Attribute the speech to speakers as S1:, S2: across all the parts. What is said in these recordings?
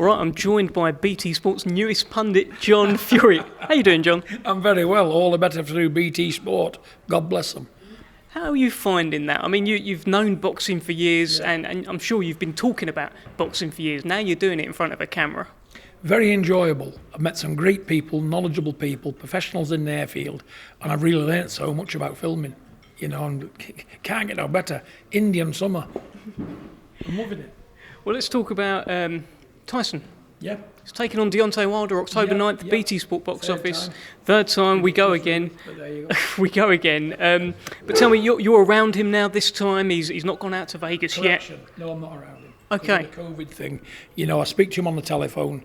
S1: All right, I'm joined by BT Sport's newest pundit, John Fury. How you doing, John?
S2: I'm very well. All the better through BT Sport. God bless them.
S1: How are you finding that? I mean, you've known boxing for years, and I'm sure you've been talking about boxing for years. Now you're doing it in front of a camera.
S2: Very enjoyable. I've met some great people, knowledgeable people, professionals in their field, and I've really learnt so much about filming. You know, and can't get no better. Indian summer. I'm loving it.
S1: Well, let's talk about Tyson.
S2: Yeah.
S1: He's taking on Deontay Wilder October 9th, BT Sport box office. Third time, we go again.
S2: But there you go.
S1: We go again. But tell me, you're around him now this time. He's not gone out to Vegas
S2: Correction.
S1: yet.
S2: No, I'm not around him.
S1: Okay.
S2: The COVID thing. You know, I speak to him on the telephone.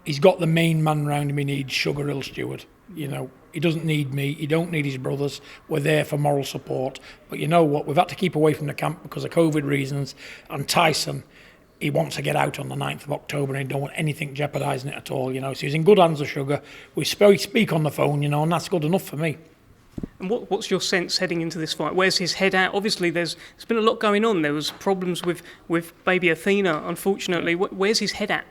S2: He's got the main man round him he needs, Sugar Hill Stewart. You know, he doesn't need me. He don't need his brothers. We're there for moral support. But you know what? We've had to keep away from the camp because of COVID reasons. And Tyson, he wants to get out on the 9th of October and he don't want anything jeopardising it at all, you know. So he's in good hands with Sugar. We speak on the phone, you know, and that's good enough for me.
S1: And what's your sense heading into this fight? Where's his head at? Obviously, there's been a lot going on. There was problems with baby Athena, unfortunately. Where's his head at?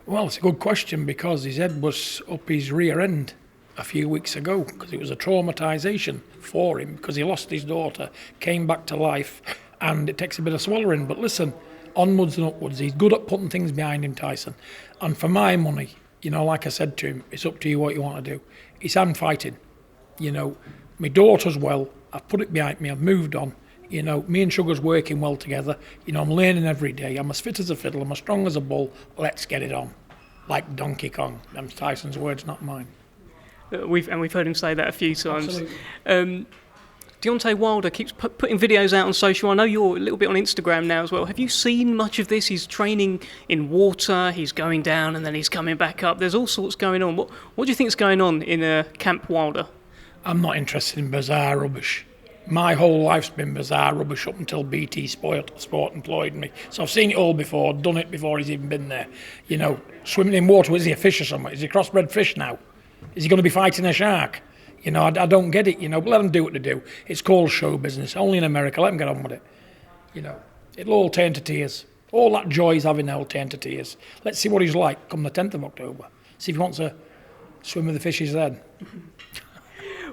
S2: Well, it's a good question because his head was up his rear end a few weeks ago because it was a traumatisation for him because he lost his daughter, came back to life, and it takes a bit of swallowing. But listen, onwards and upwards, he's good at putting things behind him, Tyson. And for my money, you know, like I said to him, it's up to you what you want to do. He's hand fighting. You know, my daughter's well, I've put it behind me, I've moved on. You know, me and Sugar's working well together. You know, I'm learning every day. I'm as fit as a fiddle, I'm as strong as a bull. Let's get it on. Like Donkey Kong. Them's Tyson's words, not mine.
S1: We've heard him say that a few times.
S2: Absolutely.
S1: Deontay Wilder keeps putting videos out on social. I know you're a little bit on Instagram now as well. Have you seen much of this? He's training in water, he's going down and then he's coming back up. There's all sorts going on. What do you think is going on in Camp Wilder?
S2: I'm not interested in bizarre rubbish. My whole life's been bizarre rubbish up until BT Sport employed me. So I've seen it all before, done it before he's even been there. You know, swimming in water, is he a fish or something? Is he a crossbred fish now? Is he going to be fighting a shark? You know, I don't get it, you know, but let them do what they do. It's called show business, only in America, let them get on with it. You know, it'll all turn to tears. All that joy he's having now will turn to tears. Let's see what he's like come the 10th of October. See if he wants to swim with the fishes then.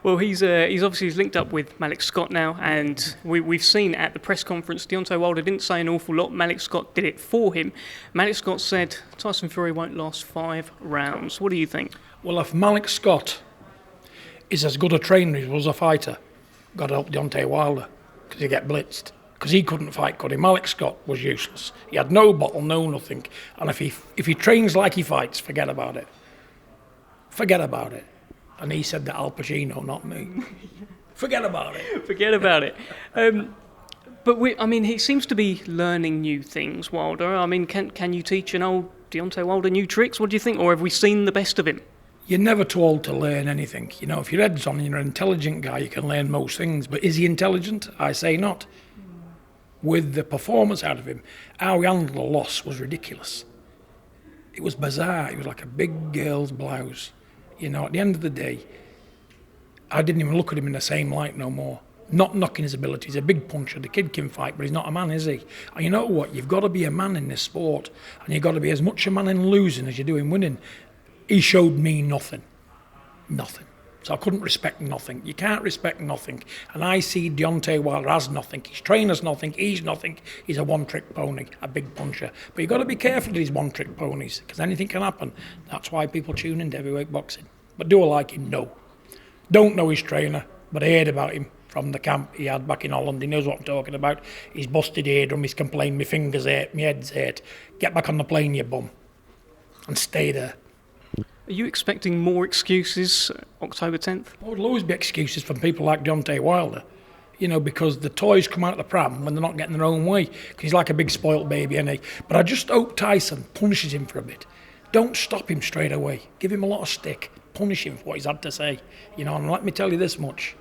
S1: Well, he's obviously linked up with Malik Scott now, and we've seen at the press conference, Deontay Wilder didn't say an awful lot. Malik Scott did it for him. Malik Scott said Tyson Fury won't last 5 rounds. What do you think?
S2: Well, if Malik Scott is as good a trainer as he was a fighter, got to help Deontay Wilder because he get blitzed. Because he couldn't fight, could he? Malik Scott was useless. He had no bottle, no nothing. And if he trains like he fights, forget about it. Forget about it. And he said that Al Pacino, not me. Forget about it.
S1: Forget about it. But he seems to be learning new things, Wilder. I mean, can you teach an old Deontay Wilder new tricks? What do you think? Or have we seen the best of him?
S2: You're never too old to learn anything. You know, if your head's on and you're an intelligent guy, you can learn most things. But is he intelligent? I say not. With the performance out of him, how he handled the loss was ridiculous. It was bizarre. It was like a big girl's blouse. You know, at the end of the day, I didn't even look at him in the same light no more. Not knocking his ability. He's a big puncher. The kid can fight, but he's not a man, is he? And you know what? You've got to be a man in this sport. And you've got to be as much a man in losing as you do in winning. He showed me nothing. Nothing. So I couldn't respect nothing. You can't respect nothing. And I see Deontay Wilder as nothing. His trainer's nothing. He's nothing. He's a one-trick pony, a big puncher. But you've got to be careful of these one-trick ponies because anything can happen. That's why people tune into heavyweight boxing. But do I like him? No. Don't know his trainer, but I heard about him from the camp he had back in Holland. He knows what I'm talking about. He's busted eardrum. He's complained my fingers hurt, my head's hurt. Get back on the plane, you bum. And stay there.
S1: Are you expecting more excuses October 10th?
S2: Well, there'll always be excuses from people like Deontay Wilder, you know, because the toys come out of the pram when they're not getting their own way, because he's like a big spoilt baby, isn't he? But I just hope Tyson punishes him for a bit. Don't stop him straight away. Give him a lot of stick. Punish him for what he's had to say, you know, and let me tell you this much.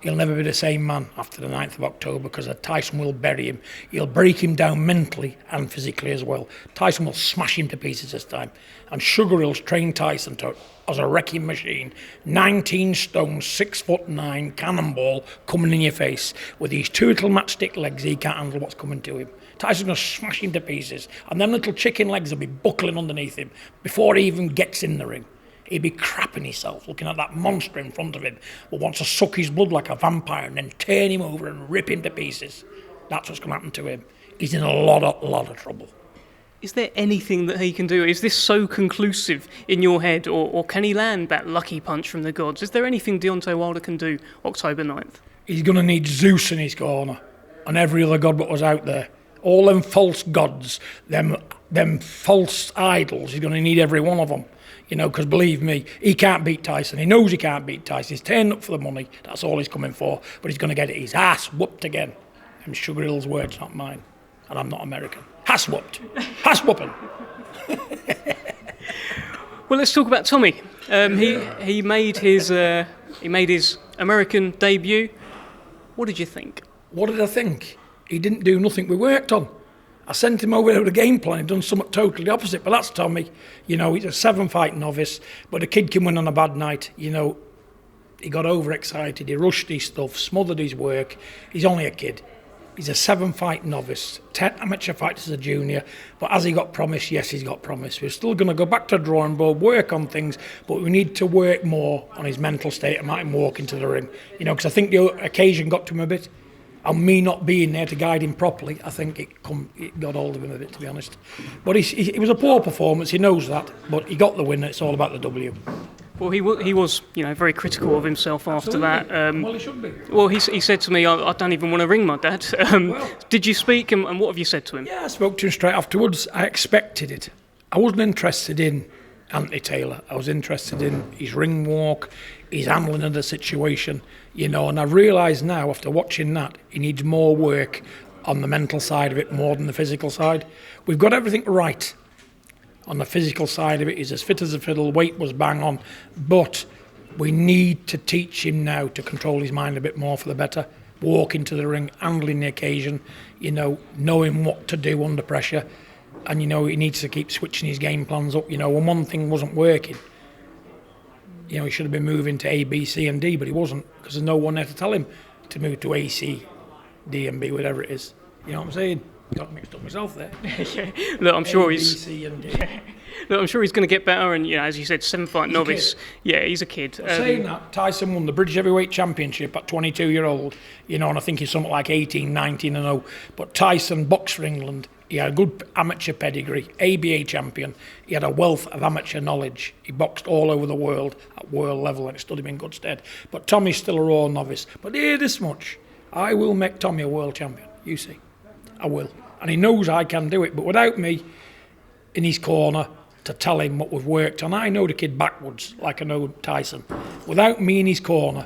S2: He'll never be the same man after the 9th of October because Tyson will bury him. He'll break him down mentally and physically as well. Tyson will smash him to pieces this time. And Sugar Hill's trained Tyson as a wrecking machine. 19 stone, 6'9", cannonball coming in your face. With these 2 little matchstick legs, he can't handle what's coming to him. Tyson's going to smash him to pieces. And them little chicken legs will be buckling underneath him before he even gets in the ring. He'd be crapping himself looking at that monster in front of him who wants to suck his blood like a vampire and then turn him over and rip him to pieces. That's what's going to happen to him. He's in a lot of trouble.
S1: Is there anything that he can do? Is this so conclusive in your head, or can he land that lucky punch from the gods? Is there anything Deontay Wilder can do October 9th? He's
S2: going to need Zeus in his corner and every other god that was out there. All them false gods, them false idols, he's going to need every one of them. Because believe me, he can't beat Tyson. He knows he can't beat Tyson. He's turned up for the money. That's all he's coming for. But he's going to get his ass whooped again. And Sugar Hill's words, not mine. And I'm not American. Ass whooped. Ass whooping.
S1: Well, let's talk about Tommy. He made his American debut. What did you think?
S2: What did I think? He didn't do nothing we worked on. I sent him over there with a game plan. He'd done something totally opposite. But that's Tommy. He's a 7-fight novice. But a kid can win on a bad night. He got overexcited. He rushed his stuff, smothered his work. He's only a kid. He's a 7-fight novice. 10 amateur fights as a junior. But has he got promise? Yes, he's got promise. We're still going to go back to the drawing board, work on things. But we need to work more on his mental state and make him walk into the ring. Because I think the occasion got to him a bit. And me not being there to guide him properly, I think it got hold of him a bit, to be honest. But it was a poor performance, he knows that, but he got the win, it's all about the W.
S1: Well, he was very critical of himself after that.
S2: Well, he should be.
S1: Well, he said to me, I don't even want to ring my dad. Did you speak, and what have you said to him?
S2: Yeah, I spoke to him straight afterwards. I expected it. I wasn't interested in Anthony Taylor. I was interested in his ring walk, his handling of the situation, and I realise now, after watching that, he needs more work on the mental side of it more than the physical side. We've got everything right on the physical side of it. He's as fit as a fiddle, weight was bang on, but we need to teach him now to control his mind a bit more for the better, walk into the ring, handling the occasion, knowing what to do under pressure, and he needs to keep switching his game plans up. When one thing wasn't working, he should have been moving to A, B, C and D, but he wasn't, because there's no one there to tell him to move to A, C, D and B, whatever it is. You know what I'm saying? Got mixed up myself there.
S1: Yeah. Look, I'm sure
S2: he's... B, C and D.
S1: Look, I'm sure he's going to get better, and as you said, 7-fight novice. Yeah, he's a kid.
S2: Saying that, Tyson won the British Heavyweight Championship at 22-year-old, and I think he's something like 18, 19-0. But Tyson boxed for England. He had a good amateur pedigree, ABA champion. He had a wealth of amateur knowledge. He boxed all over the world at world level, and it stood him in good stead. But Tommy's still a raw novice. But hear this much: I will make Tommy a world champion. You see, I will. And he knows I can do it. But without me in his corner to tell him what we've worked on, I know the kid backwards, like I know Tyson. Without me in his corner,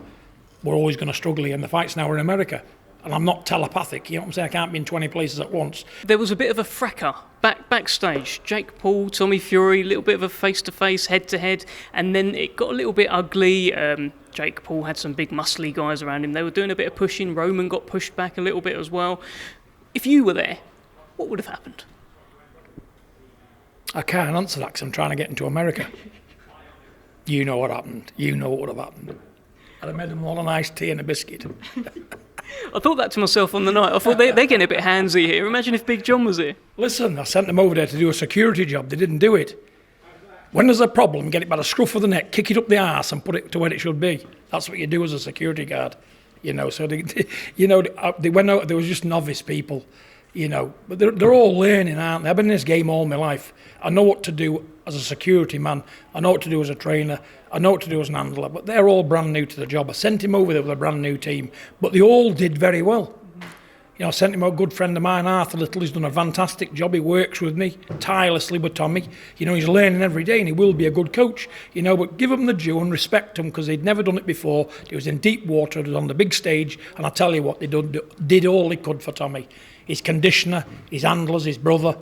S2: we're always going to struggle here. And the fight's now in America. And I'm not telepathic, you know what I'm saying? I can't be in 20 places at once.
S1: There was a bit of a fracas backstage. Jake Paul, Tommy Fury, a little bit of a face-to-face, head-to-head, and then it got a little bit ugly. Jake Paul had some big muscly guys around him. They were doing a bit of pushing. Roman got pushed back a little bit as well. If you were there, what would have happened?
S2: I can't answer that because I'm trying to get into America. You know what happened. You know what would have happened. I'd have made them all an iced tea and a biscuit.
S1: I thought that to myself on the night. I thought they're getting a bit handsy here. Imagine if Big John was here.
S2: Listen, I sent them over there to do a security job. They didn't do it. When there's a problem, get it by the scruff of the neck, kick it up the arse and put it to where it should be. That's what you do as a security guard. So they went out, they were just novice people, but they're all learning, aren't they? I've been in this game all my life. I know what to do as a security man. I know what to do as a trainer. I know what to do as an handler, but they're all brand new to the job. I sent him over there with a brand new team, but they all did very well. I sent him a good friend of mine, Arthur Little. He's done a fantastic job. He works with me tirelessly with Tommy. He's learning every day, and he will be a good coach. But give him the due and respect him, because they'd never done it before. He was in deep water, he was on the big stage, and I tell you what, they did all they could for Tommy. His conditioner, his handlers, his brother,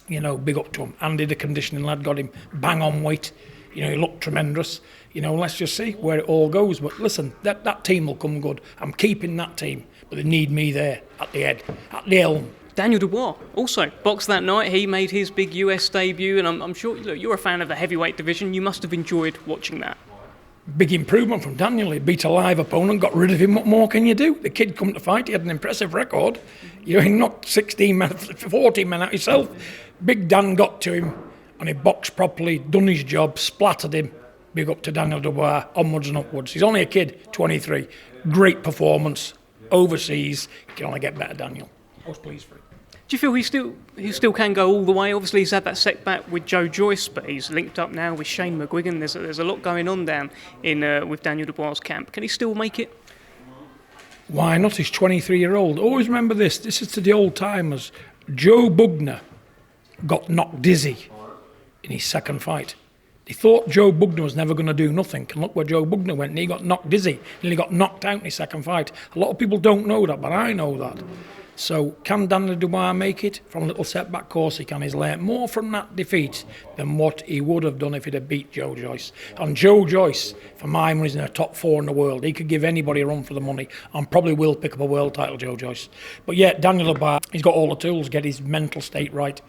S2: big up to him. Andy, the conditioning lad, got him bang on weight. He looked tremendous. Let's just see where it all goes. But listen, that team will come good. I'm keeping that team, but they need me there at the head, at the helm.
S1: Daniel Dubois also boxed that night. He made his big US debut, and I'm sure you're a fan of the heavyweight division. You must have enjoyed watching that.
S2: big improvement from Daniel. He beat a live opponent, got rid of him. What more can you do? The kid come to fight. He had an impressive record. You know, he knocked 16 men, 14 men out himself. Big Dan got to him, and he boxed properly, done his job, splattered him. Big up to Daniel Dubois, onwards and upwards. He's only a kid, 23. Great performance. Overseas, you can only get better, Daniel. I was pleased for him.
S1: Do you feel he still can go all the way? Obviously, he's had that setback with Joe Joyce, but he's linked up now with Shane McGuigan. There's a lot going on down in with Daniel Dubois' camp. Can he still make it?
S2: Why not? He's 23-year-old. Always remember this. This is to the old timers. Joe Bugner got knocked dizzy in his second fight. They thought Joe Bugner was never going to do nothing. And look where Joe Bugner went, and he got knocked dizzy. And he got knocked out in his second fight. A lot of people don't know that, but I know that. So can Daniel Dubois make it from a little setback? Course he can. He's learnt more from that defeat than what he would have done if he'd have beat Joe Joyce. And Joe Joyce, for my money, is in the top 4 in the world. He could give anybody a run for the money and probably will pick up a world title, Joe Joyce. But yeah, Daniel Dubois, he's got all the tools, get his mental state right.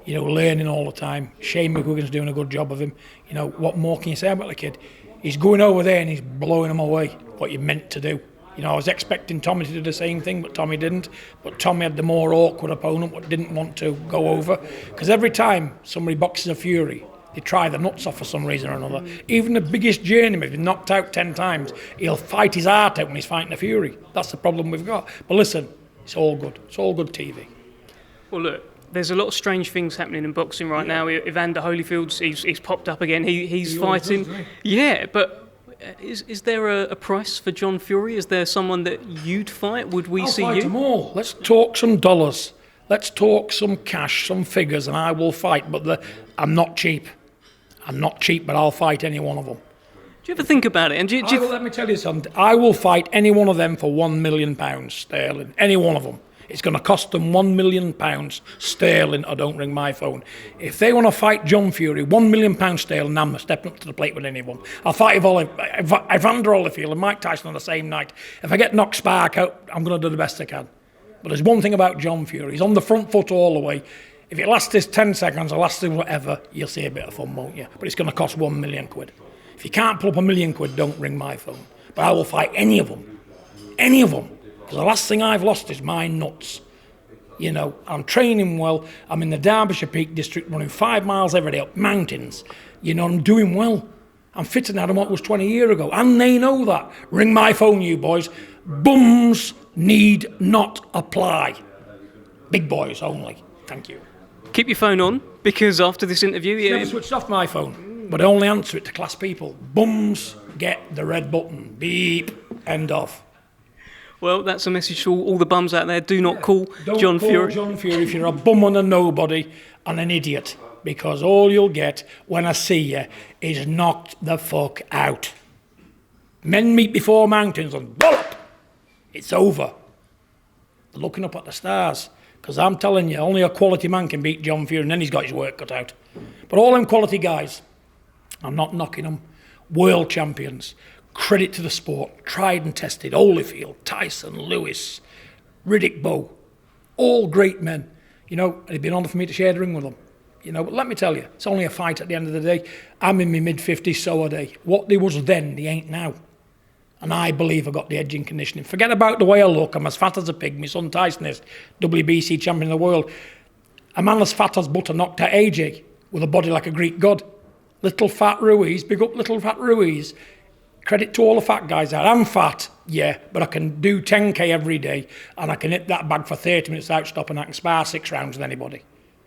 S2: You know, learning all the time. Shane McGuigan's doing a good job of him. You know, what more can you say about the kid? He's going over there and he's blowing him away, what you meant to do. You know, I was expecting Tommy to do the same thing, but Tommy didn't. But Tommy had the more awkward opponent, but didn't want to go over. Because every time somebody boxes a Fury, they try the nuts off for some reason or another. Even the biggest journeyman, if he's knocked out 10 times, he'll fight his heart out when he's fighting a Fury. That's the problem we've got. But listen, it's all good. It's all good TV.
S1: Well, look. There's a lot of strange things happening in boxing right now. Evander Holyfield, he's popped up again. He's fighting. Yeah, but is there a price for John Fury? Is there someone that you'd fight? Would we see you?
S2: I'll fight them all. Let's talk some dollars. Let's talk some cash, some figures, and I will fight. But I'm not cheap. I'm not cheap, but I'll fight any one of them.
S1: Do you ever think about it? And
S2: let me tell you something. I will fight any one of them for £1 million sterling. Any one of them. It's going to cost them £1 million sterling or don't ring my phone. If they want to fight John Fury, £1 million sterling, I'm stepping up to the plate with anyone. I'll fight Evander Holyfield and Mike Tyson on the same night. If I get knocked spark out, I'm going to do the best I can. But there's one thing about John Fury. He's on the front foot all the way. If it lasts us 10 seconds or lasts us whatever, you'll see a bit of fun, won't you? But it's going to cost £1 million. If you can't pull up £1 million, don't ring my phone. But I will fight any of them. Any of them. Because the last thing I've lost is my nuts. You know, I'm training well. I'm in the Derbyshire Peak District running 5 miles every day up mountains. You know, I'm doing well. I'm fitter now than what was 20 years ago. And they know that. Ring my phone, you boys. Bums need not apply. Big boys only. Thank you.
S1: Keep your phone on, because after this interview...
S2: I never switched off my phone, but I only answer it to class people. Bums get the red button. Beep. End of.
S1: Well, that's a message to all the bums out there. Do not call John Fury.
S2: John Fury if you're a bum and a nobody and an idiot, because all you'll get when I see you is knocked the fuck out. Men meet before mountains and wallop. It's over. They're looking up at the stars, because I'm telling you, only a quality man can beat John Fury, and then he's got his work cut out. But all them quality guys, I'm not knocking them, world champions. Credit to the sport, tried and tested, Holyfield, Tyson, Lewis, Riddick Bowe, all great men, you know, and it'd been an honour for me to share the ring with them, you know, but let me tell you, it's only a fight at the end of the day. I'm in my mid-50s, so are they. What they was then, they ain't now. And I believe I got the edge in conditioning. Forget about the way I look, I'm as fat as a pig, my son Tyson is, WBC champion of the world. A man as fat as butter knocked out AJ, with a body like a Greek god. Little fat Ruiz, big up little fat Ruiz. Credit to all the fat guys out. I'm fat, yeah, but I can do 10k every day, and I can hit that bag for 30 minutes out stop, and I can spar 6 rounds with anybody.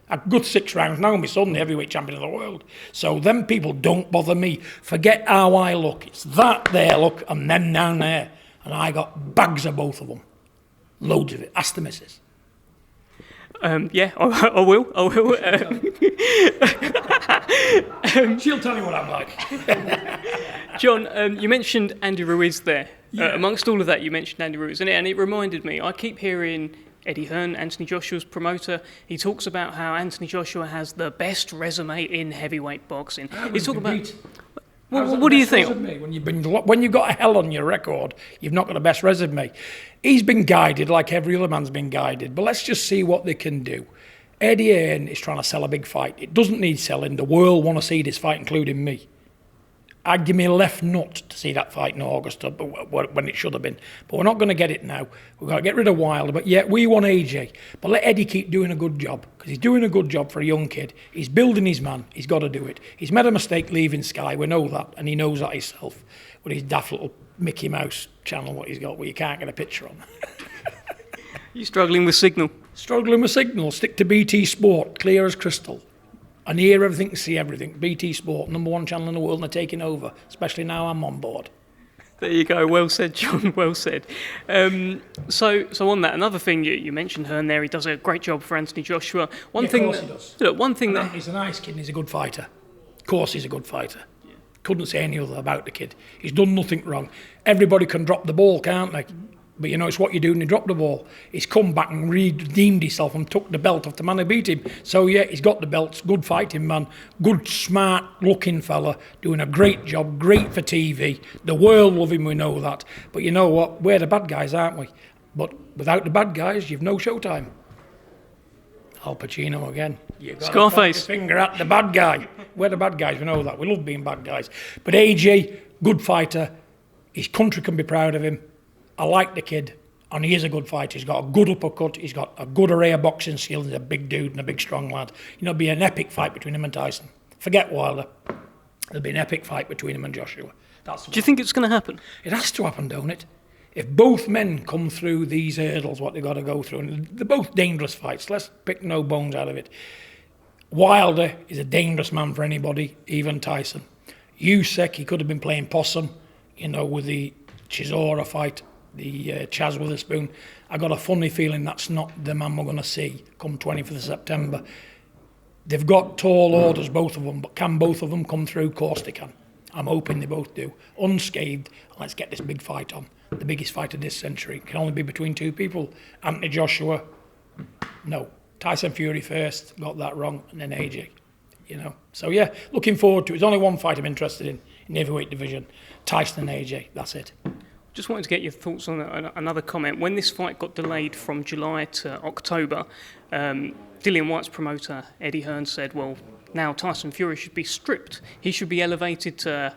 S2: A good 6 rounds now, my son, the heavyweight champion of the world. So them people don't bother me. Forget how I look. It's that there look, and them down there. And I got bags of both of them. Loads of it. Ask the missus.
S1: Yeah, I will.
S2: She'll tell you what I'm like.
S1: John, you mentioned Andy Ruiz there. Yeah. Amongst all of that, you mentioned Andy Ruiz, and it reminded me, I keep hearing Eddie Hearn, Anthony Joshua's promoter, he talks about how Anthony Joshua has the best resume in heavyweight boxing. He's talking about... What do you think?
S2: When you've got a hell on your record, you've not got the best resume. He's been guided like every other man's been guided, but let's just see what they can do. Eddie Hearn is trying to sell a big fight. It doesn't need selling. The world want to see this fight, including me. I'd give me a left nut to see that fight in August when it should have been. But we're not going to get it now. We've got to get rid of Wilder. But yeah, we want AJ. But let Eddie keep doing a good job, because he's doing a good job for a young kid. He's building his man. He's got to do it. He's made a mistake leaving Sky. We know that. And he knows that himself. With his daft little Mickey Mouse channel, what he's got, where you can't get a picture on.
S1: You struggling with signal?
S2: Struggling with signal. Stick to BT Sport, clear as crystal. And hear everything and see everything. BT Sport, #1 channel in the world, and they're taking over. Especially now I'm on board.
S1: There you go. Well said, John. Well said. So on that, another thing you mentioned Hearn there. He does a great job for Anthony Joshua.
S2: Of course he does.
S1: Look, one thing that
S2: he's a nice kid and he's a good fighter. Of course he's a good fighter. Yeah. Couldn't say any other about the kid. He's done nothing wrong. Everybody can drop the ball, can't they? But you know, it's what you do when you drop the ball. He's come back and redeemed himself and took the belt off the man who beat him. So yeah, he's got the belts. Good fighting man. Good, smart looking fella. Doing a great job. Great for TV. The world love him, we know that. But you know what? We're the bad guys, aren't we? But without the bad guys, you've no showtime. Al Pacino again. You've got
S1: Scarface.
S2: to point your finger at the bad guy. We're the bad guys, we know that. We love being bad guys. But AJ, good fighter. His country can be proud of him. I like the kid, and he is a good fighter. He's got a good uppercut. He's got a good array of boxing skills. He's a big dude and a big strong lad. You know, it'll be an epic fight between him and Tyson. Forget Wilder. There'll be an epic fight between him and Joshua.
S1: Do you think it's going to happen?
S2: It has to happen, don't it? If both men come through these hurdles, what they've got to go through, and they're both dangerous fights. Let's pick no bones out of it. Wilder is a dangerous man for anybody, even Tyson. Usyk, he could have been playing possum, you know, with the Chisora fight. The Chaz Witherspoon. I got a funny feeling that's not the man we're going to see come 20th of September. They've got tall orders, both of them, but can both of them come through? Of course they can. I'm hoping they both do. Unscathed, let's get this big fight on. The biggest fight of this century. It can only be between two people. Anthony Joshua, no. Tyson Fury first, got that wrong, and then AJ. You know, so yeah, looking forward to it. There's only one fight I'm interested in the heavyweight division. Tyson and AJ, that's it.
S1: Just wanted to get your thoughts on another comment. When this fight got delayed from July to October, Dillian Whyte's promoter, Eddie Hearn, said, well, now Tyson Fury should be stripped. He should be elevated to,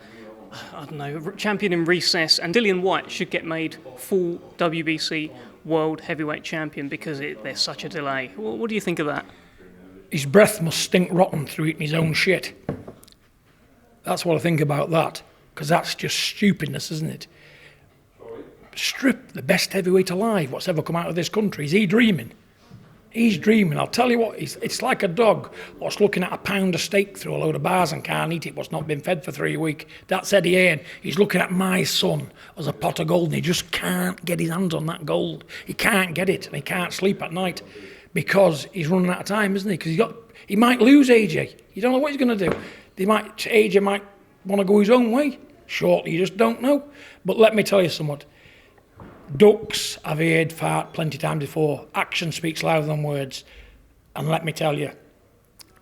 S1: I don't know, champion in recess, and Dillian Whyte should get made full WBC world heavyweight champion because there's such a delay. What do you think of that?
S2: His breath must stink rotten through eating his own shit. That's what I think about that, because that's just stupidness, isn't it? Strip the best heavyweight alive, what's ever come out of this country. Is he dreaming? He's dreaming. I'll tell you what, it's like a dog what's looking at a pound of steak through a load of bars and can't eat it, what's not been fed for 3 weeks. That's Eddie Hearn. He's looking at my son as a pot of gold, and he just can't get his hands on that gold. He can't get it, and he can't sleep at night because he's running out of time, isn't he? Because he might lose AJ. You don't know what he's going to do. AJ might want to go his own way. Shortly, you just don't know. But let me tell you something. Ducks, I've heard fart plenty of times before. Action speaks louder than words. And let me tell you,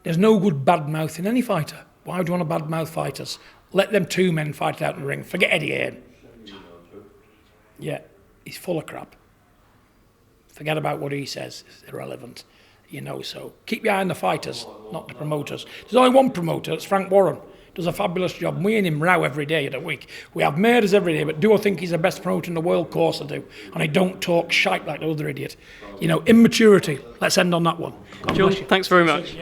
S2: there's no good bad mouth in any fighter. Why would you want to bad mouth fighters? Let them two men fight it out in the ring. Forget Eddie Hearn. Yeah, he's full of crap. Forget about what he says. It's irrelevant. You know, so keep your eye on the fighters, not the promoters. There's only one promoter, it's Frank Warren. Does a fabulous job. We and him row every day of the week. We have murders every day, but do I think he's the best promoter in the world? Of course I do. And I don't talk shite like the other idiot. You know, immaturity. Let's end on that one.
S1: John, thanks very much.